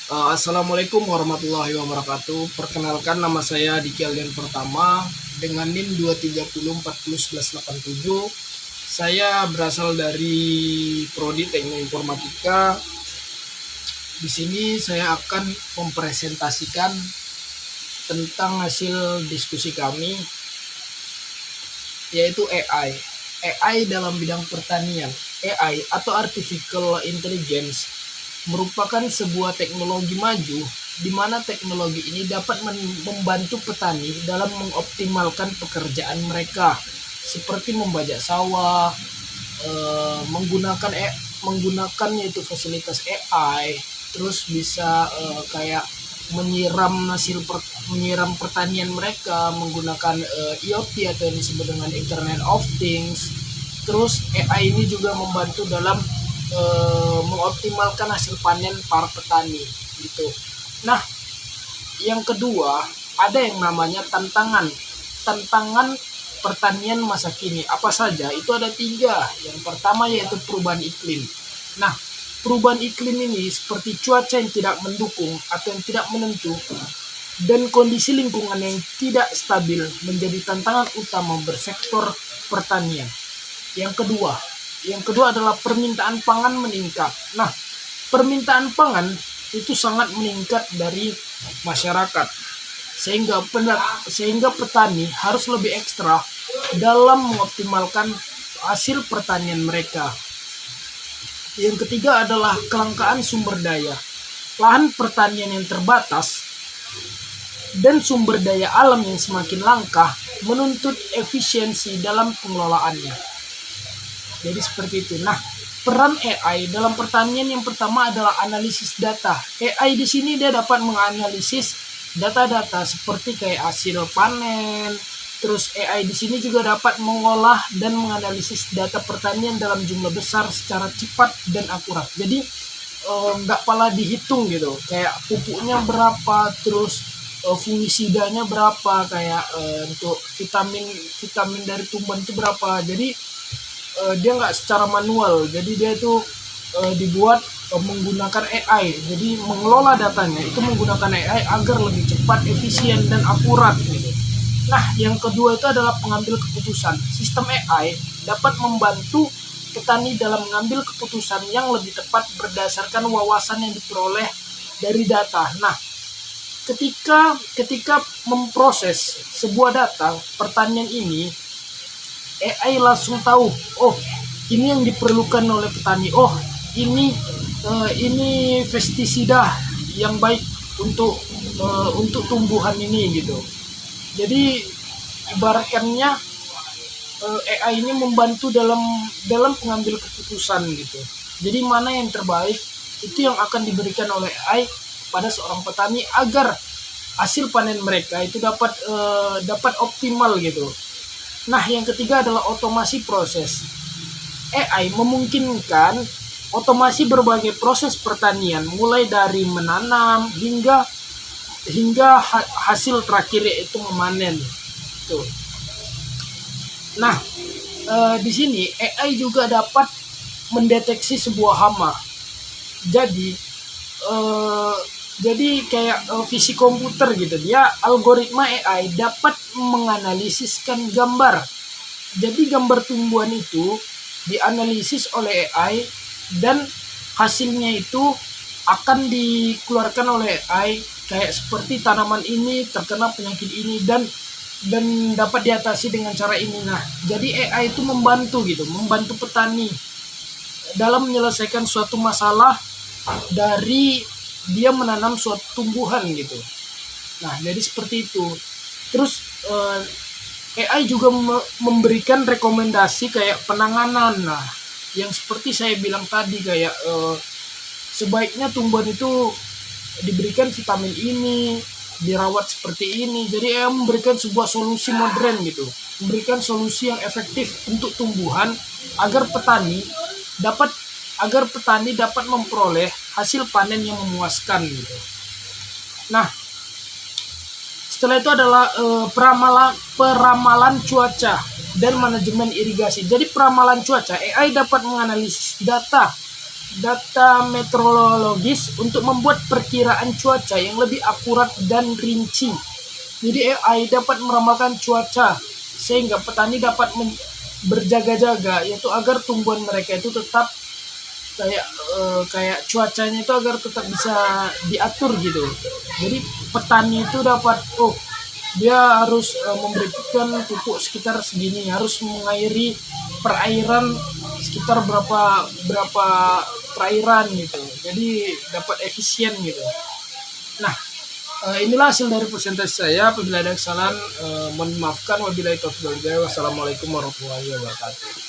Assalamualaikum warahmatullahi wabarakatuh. Perkenalkan, nama saya Diki Aldian Pertama dengan NIM 230401187. Saya berasal dari Prodi Teknik Informatika. Di sini saya akan mempresentasikan tentang hasil diskusi kami, yaitu AI. AI dalam bidang pertanian. AI atau Artificial Intelligence merupakan sebuah teknologi maju di mana teknologi ini dapat membantu petani dalam mengoptimalkan pekerjaan mereka, seperti membajak sawah, menggunakan yaitu fasilitas AI, terus bisa kayak menyiram pertanian mereka menggunakan IoT atau yang disebut dengan Internet of Things. Terus AI ini juga membantu dalam mengoptimalkan hasil panen para petani gitu. Nah, yang kedua ada yang namanya tantangan pertanian masa kini. Apa saja? Itu ada 3. Yang pertama yaitu perubahan iklim. Nah, perubahan iklim ini seperti cuaca yang tidak mendukung atau yang tidak menentu dan kondisi lingkungan yang tidak stabil menjadi tantangan utama bersektor pertanian. Yang kedua adalah permintaan pangan meningkat. Nah, permintaan pangan itu sangat meningkat dari masyarakat, sehingga petani harus lebih ekstra dalam mengoptimalkan hasil pertanian mereka. Yang ketiga adalah kelangkaan sumber daya. Lahan pertanian yang terbatas dan sumber daya alam yang semakin langka menuntut efisiensi dalam pengelolaannya. Jadi seperti itu. Nah, peran AI dalam pertanian yang pertama adalah analisis data. AI di sini dia dapat menganalisis data-data seperti kayak hasil panen. Terus AI di sini juga dapat mengolah dan menganalisis data pertanian dalam jumlah besar secara cepat dan akurat. Jadi nggak pala dihitung gitu. Kayak pupuknya berapa, terus fungisidanya berapa, kayak untuk vitamin dari tumbuhan itu berapa. Jadi dia nggak secara manual. Jadi dia itu dibuat menggunakan AI. Jadi mengelola datanya itu menggunakan AI agar lebih cepat, efisien dan akurat gitu. Nah, yang kedua itu adalah pengambil keputusan. Sistem AI dapat membantu petani dalam mengambil keputusan yang lebih tepat berdasarkan wawasan yang diperoleh dari data. Nah, ketika memproses sebuah data pertanian ini, AI langsung tahu, oh ini yang diperlukan oleh petani, oh ini pestisida yang baik untuk tumbuhan ini gitu. Jadi ibaratkannya AI ini membantu dalam pengambil keputusan gitu. Jadi mana yang terbaik itu yang akan diberikan oleh AI pada seorang petani agar hasil panen mereka itu dapat optimal gitu. Nah, yang ketiga adalah otomasi proses. AI memungkinkan otomasi berbagai proses pertanian, mulai dari menanam hingga hasil terakhir yaitu memanen. Tuh. Nah, di sini AI juga dapat mendeteksi sebuah hama. Jadi kayak visi komputer gitu. Dia algoritma AI dapat menganalisiskan gambar. Jadi gambar tumbuhan itu dianalisis oleh AI dan hasilnya itu akan dikeluarkan oleh AI kayak seperti tanaman ini terkena penyakit ini dan dapat diatasi dengan cara ini. Nah, jadi AI itu membantu petani dalam menyelesaikan suatu masalah dari dia menanam suatu tumbuhan gitu. Nah, jadi seperti itu. Terus AI juga memberikan rekomendasi kayak penanganan. Nah, yang seperti saya bilang tadi kayak sebaiknya tumbuhan itu diberikan vitamin ini, dirawat seperti ini. Jadi memberikan sebuah solusi modern gitu, memberikan solusi yang efektif untuk tumbuhan agar petani dapat memperoleh hasil panen yang memuaskan gitu. Nah, setelah itu adalah peramalan cuaca dan manajemen irigasi. Jadi peramalan cuaca, AI dapat menganalisis data data meteorologis untuk membuat perkiraan cuaca yang lebih akurat dan rinci. Jadi AI dapat meramalkan cuaca sehingga petani dapat berjaga-jaga, yaitu agar tumbuhan mereka itu tetap kayak cuacanya itu agar tetap bisa diatur gitu. Jadi petani itu dapat dia harus memberikan pupuk sekitar segini, harus mengairi perairan sekitar berapa perairan gitu. Jadi dapat efisien gitu. Nah, inilah hasil dari presentasi saya. Apabila ada kesalahan, mohon maafkan. Wabillahi taufiq wal hidayah. Wassalamualaikum warahmatullahi wabarakatuh.